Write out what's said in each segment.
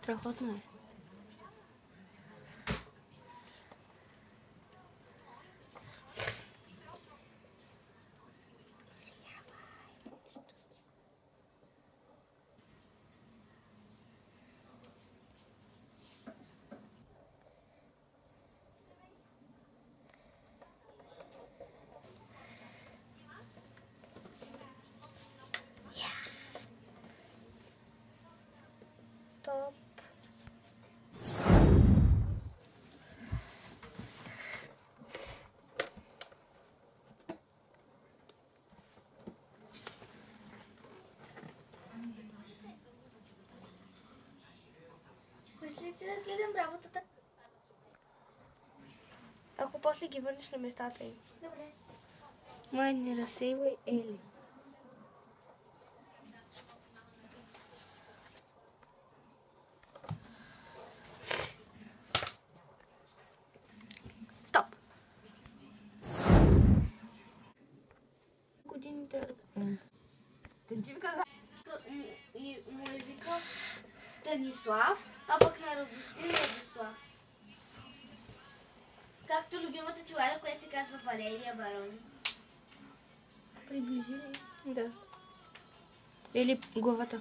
Страхотно е. Стоп. Мисля, че разгледам работата. Ако после ги върнеш на местата им. Добре. Май не разсейвай Ели. Стоп. Години трябва да... Тънчи вика и му е вика Станислав, а пък на радостта Радослав. Както любимата чувара, която се казва Валерия Барони. Приближи ли? Да. Или главата.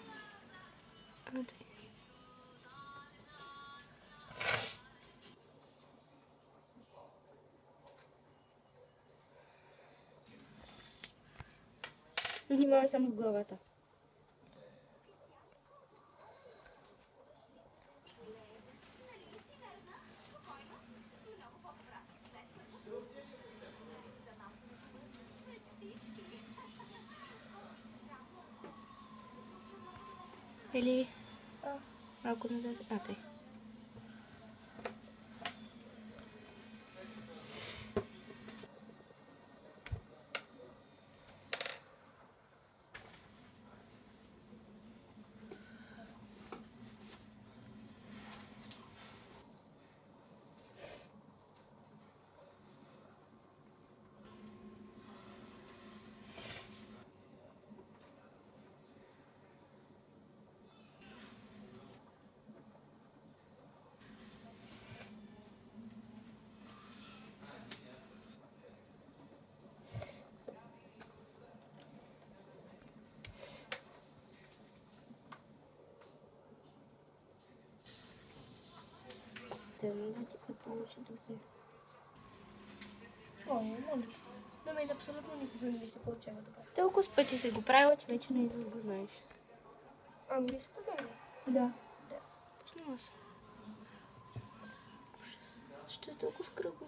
Внимавай само с главата. Или малко назад. Тъй. Да ти се получи добре. О, моля. На мен абсолютно никога не ми се получава добре. Толкова с пъти се го правила, че вече не го знаеш. Английското да ли? Да. Почнала се. Ще е толкова скръбно.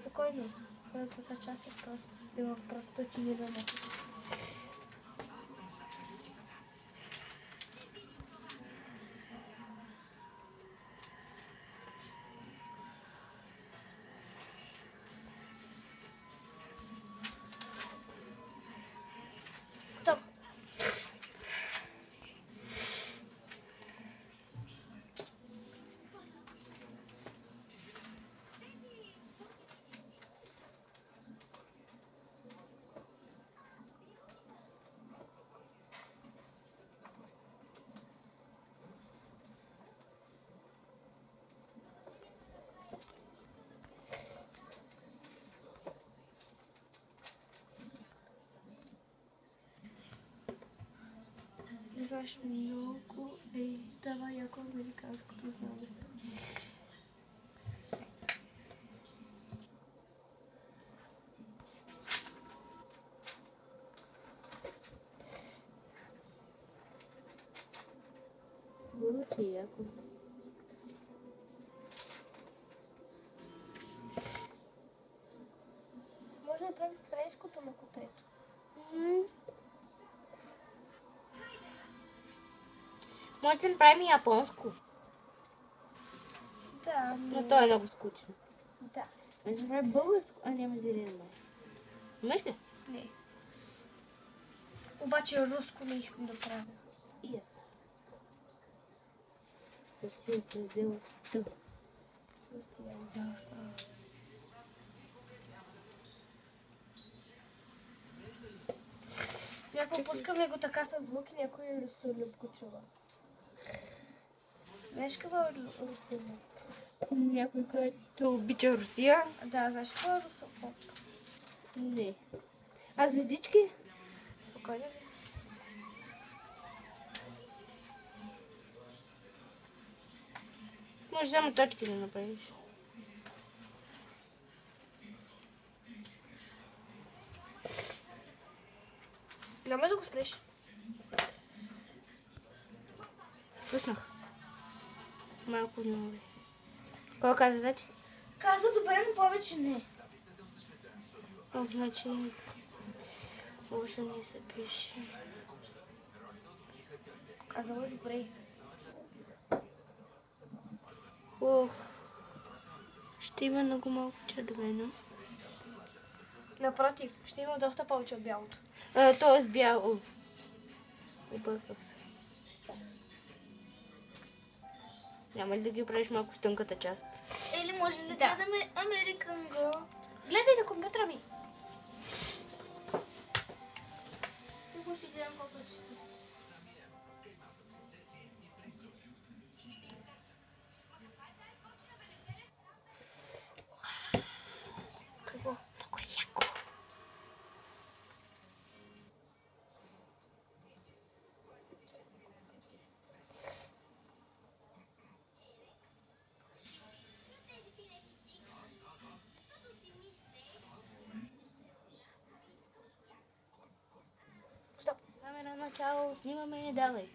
Спокойно. Първата част е в простотия на мъка. Стоп. Знаеш много става яко американското знаме. Много ти е яко. Може да правим френското на котрето. Може да направим и японско. Да, Но то е много скучно. да. Може да направим българско, а няма зелен май. Имаш ли? Не. Обаче руско не искам да правя. И аз. Русия е превзела света. Русия е взела страна. Някой пускаме го така с звук и някой русолюб го чува. Знаеш какво е русофоб? Някой, който обича Русия? Да, знаеш какво е русофоб? Не. А звездички? Спокойно ли? Може само точки да направиш. Няма да го спреш. Пуснах. Малко много. Какво каза, значи? Каза добре, но повече не. О, значи... Лошо не се пише. Казала добре. Ох. Ще има много малко червено. Напротив, ще има доста повече от бялото. Тоест бяло. Обърках се. Няма ли да ги правиш малко с тънката част? Или може да гледаме American Girl? Гледай на компютъра ми. Тъй ще гледам колко часа. Какво? Много е яко. Стоп. Камера начало, снимаме, давай.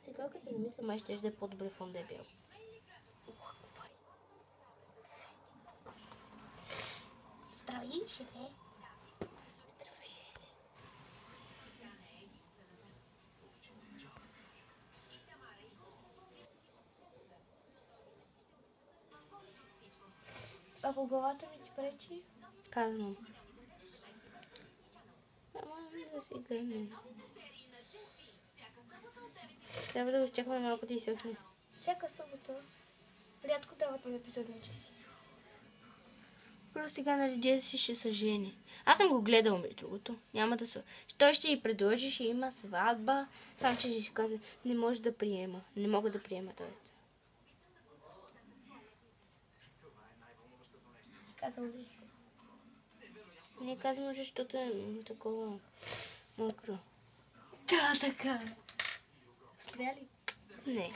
Сега като се замисля, май ще е по-добре фон да е бял. Здрави, шефе. Ако главата ми ти пречи? Казвам. Ама да си гърне. Трябва да го изчакваме малко да изсъхне. Всяка събота рядко дават ми епизодни часи. Просто сега нали Джеси ще се жени. Аз съм го гледал между другото. Няма да се... Той ще й предложи, ще има сватба. Там че ще каза, не може да приема. Не мога да приема, т.е. Казал ли? Не казвам, защото е такова мокро. Да, така. Спря ли? Не.